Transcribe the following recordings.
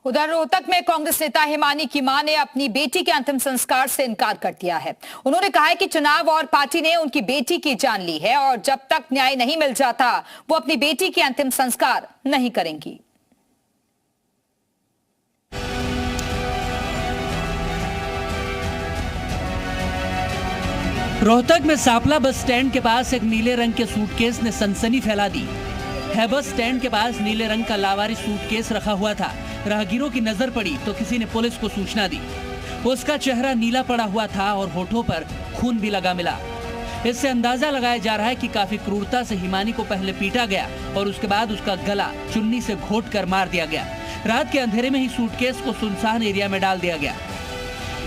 उधर रोहतक में कांग्रेस नेता हिमानी की मां ने अपनी बेटी के अंतिम संस्कार से इनकार कर दिया है। उन्होंने कहा है कि चुनाव और पार्टी ने उनकी बेटी की जान ली है और जब तक न्याय नहीं मिल जाता वो अपनी बेटी के अंतिम संस्कार नहीं करेंगी। रोहतक में सापला बस स्टैंड के पास एक नीले रंग के सूटकेस ने सनसनी फैला दी है। बस स्टैंड के पास नीले रंग का लावारिस सूटकेस रखा हुआ था। राहगीरों की नजर पड़ी तो किसी ने पुलिस को सूचना दी। उसका चेहरा नीला पड़ा हुआ था और होठों पर खून भी लगा मिला। इससे अंदाजा लगाया जा रहा है कि काफी क्रूरता से हिमानी को पहले पीटा गया और उसके बाद उसका गला चुन्नी से घोट कर मार दिया गया। रात के अंधेरे में ही सूटकेस को सुनसान एरिया में डाल दिया गया।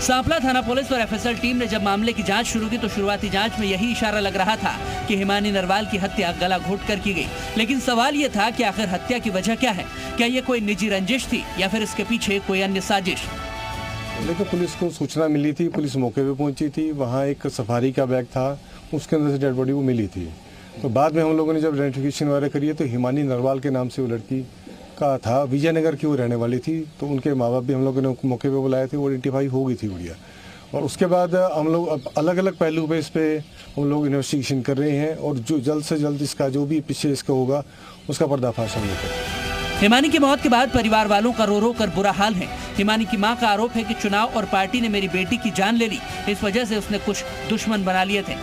सांपला थाना पुलिस और एफएसएल टीम ने जब मामले की जांच शुरू की तो शुरुआती जांच में यही इशारा लग रहा था कि हिमानी नरवाल की हत्या गला घोट कर की गई। लेकिन सवाल ये था कि आखिर हत्या की वजह क्या है? क्या ये कोई निजी रंजिश थी या फिर इसके पीछे कोई अन्य साजिश? देखो, पुलिस को सूचना मिली थी, पुलिस मौके पे पहुंची थी। वहाँ एक सफारी का बैग था, उसके अंदर से डेड बॉडी वो मिली थी। तो बाद में हम लोगों ने जब आइडेंटिफिकेशन वगैरह करी तो हिमानी नरवाल के नाम से वो लड़की का था। विजयनगर की वो रहने वाली थी। तो उनके माँ बाप भी हम लोगों ने मौके पे बुलाए थे, वो आइडेंटिफाई हो गई थी गुड़िया। और उसके बाद हम लोग अब अलग अलग पहलू पे इस पे हम लोग इन्वेस्टिगेशन कर रहे हैं और जो जल्द से जल्द इसका जो भी पीछे इसका होगा उसका पर्दाफाश हम लोग करेंगे। हिमानी की मौत के बाद परिवार वालों का रो रो कर बुरा हाल है। हिमानी की मां का आरोप है कि चुनाव और पार्टी ने मेरी बेटी की जान ले ली, इस वजह से उसने कुछ दुश्मन बना लिए थे।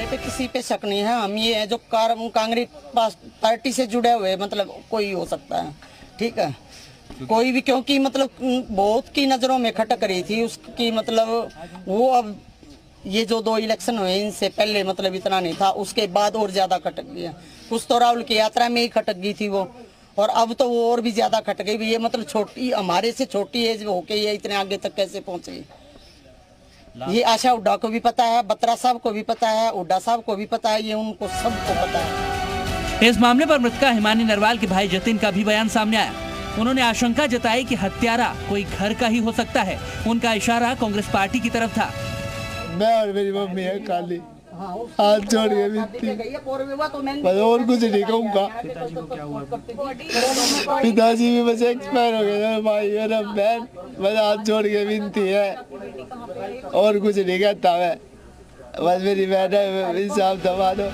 पे किसी पे शक नहीं है। हम ये है जो कांग्रेस पार्टी से जुड़े हुए मतलब कोई हो सकता है, ठीक है, कोई भी, क्योंकि मतलब बहुत की नजरों में खटक रही थी उसकी। मतलब वो अब ये जो 2 इलेक्शन हुए इनसे पहले मतलब इतना नहीं था, उसके बाद और ज्यादा खटक गया। कुछ तो राहुल की यात्रा में ही खटक गई थी वो, और अब तो वो और भी ज्यादा खटक गई। ये मतलब छोटी, हमारे से छोटी एज होके ये इतने आगे तक कैसे पहुंच गई, ये आशा हुड्डा को भी पता है, बत्रा साहब को भी पता है, हुड्डा साहब को भी पता है, ये उनको सबको पता है। इस मामले पर मृतका हिमानी नरवाल के भाई जतिन का भी बयान सामने आया। उन्होंने आशंका जताई कि हत्यारा कोई घर का ही हो सकता है। उनका इशारा कांग्रेस पार्टी की तरफ था। मैं और मेरी मम्मी है काली, हाथ जोड़ के विनती, और कुछ नहीं कहूँगा। पिताजी भी बस एक्सपायर हो गए, भाई मेरा बहन, बस हाथ जोड़ के विनती है और कुछ नहीं कहता मैं, बस मेरी बहन है, इंसाफ दबा दो।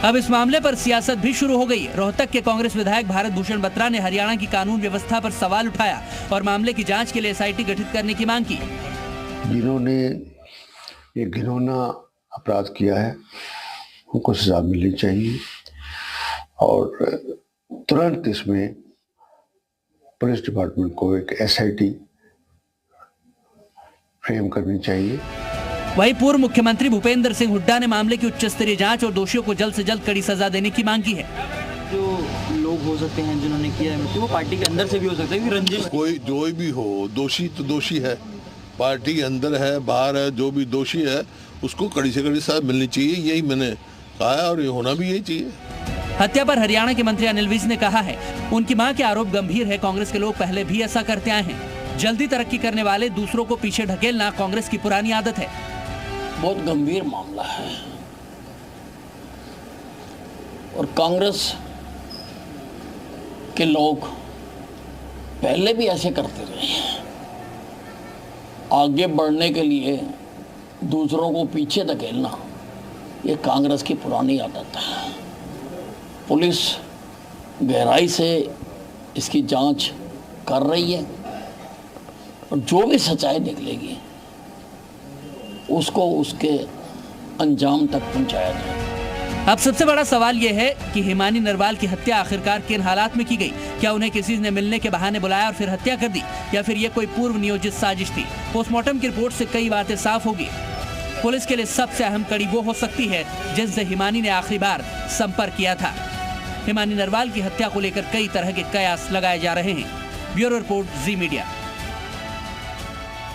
अब इस मामले पर सियासत भी शुरू हो गई। रोहतक के कांग्रेस विधायक भारत भूषण बत्रा ने हरियाणा की कानून व्यवस्था पर सवाल उठाया और मामले की जांच के लिए एसआईटी गठित करने की मांग की। जिन्होंने ये घिनौना अपराध किया है उनको सजा मिलनी चाहिए और तुरंत इसमें पुलिस डिपार्टमेंट को एक एसआईटी फ्रेम करनी चाहिए। वहीं पूर्व मुख्यमंत्री भूपेंद्र सिंह हुड्डा ने मामले की उच्च स्तरीय जांच और दोषियों को जल्द से जल्द कड़ी सजा देने की मांग की है। जो लोग हो सकते हैं जिन्होंने किया है, वो पार्टी के अंदर से भी हो सकता है, रंजिश, कोई जो भी हो, दोषी तो दोषी है, पार्टी के अंदर है बाहर है, जो भी दोषी है उसको कड़ी से कड़ी सजा मिलनी चाहिए। यही मैंने कहा है और ये होना भी यही चाहिए। हत्या पर हरियाणा के मंत्री अनिल विज ने कहा है उनकी मां के आरोप गंभीर है। कांग्रेस के लोग पहले भी ऐसा करते आए हैं। जल्दी तरक्की करने वाले दूसरों को पीछे ढकेलना कांग्रेस की पुरानी आदत है। बहुत गंभीर मामला है और कांग्रेस के लोग पहले भी ऐसे करते रहे हैं। आगे बढ़ने के लिए दूसरों को पीछे धकेलना ये कांग्रेस की पुरानी आदत है। पुलिस गहराई से इसकी जांच कर रही है और जो भी सच्चाई निकलेगी उसको उसके अंजाम तक पहुंचाया जाए। अब सबसे बड़ा सवाल यह है कि हिमानी नरवाल की हत्या आखिरकार किन हालात में की गई? क्या उन्हें किसी ने मिलने के बहाने बुलाया और फिर हत्या कर दी, या फिर यह कोई पूर्व नियोजित साजिश थी? पोस्टमार्टम की रिपोर्ट से कई बातें साफ होगी। पुलिस के लिए सबसे अहम कड़ी वो हो सकती है जिनसे हिमानी ने आखिरी बार संपर्क किया था। हिमानी नरवाल की हत्या को लेकर कई तरह के कयास लगाए जा रहे हैं। ब्यूरो रिपोर्ट, जी मीडिया।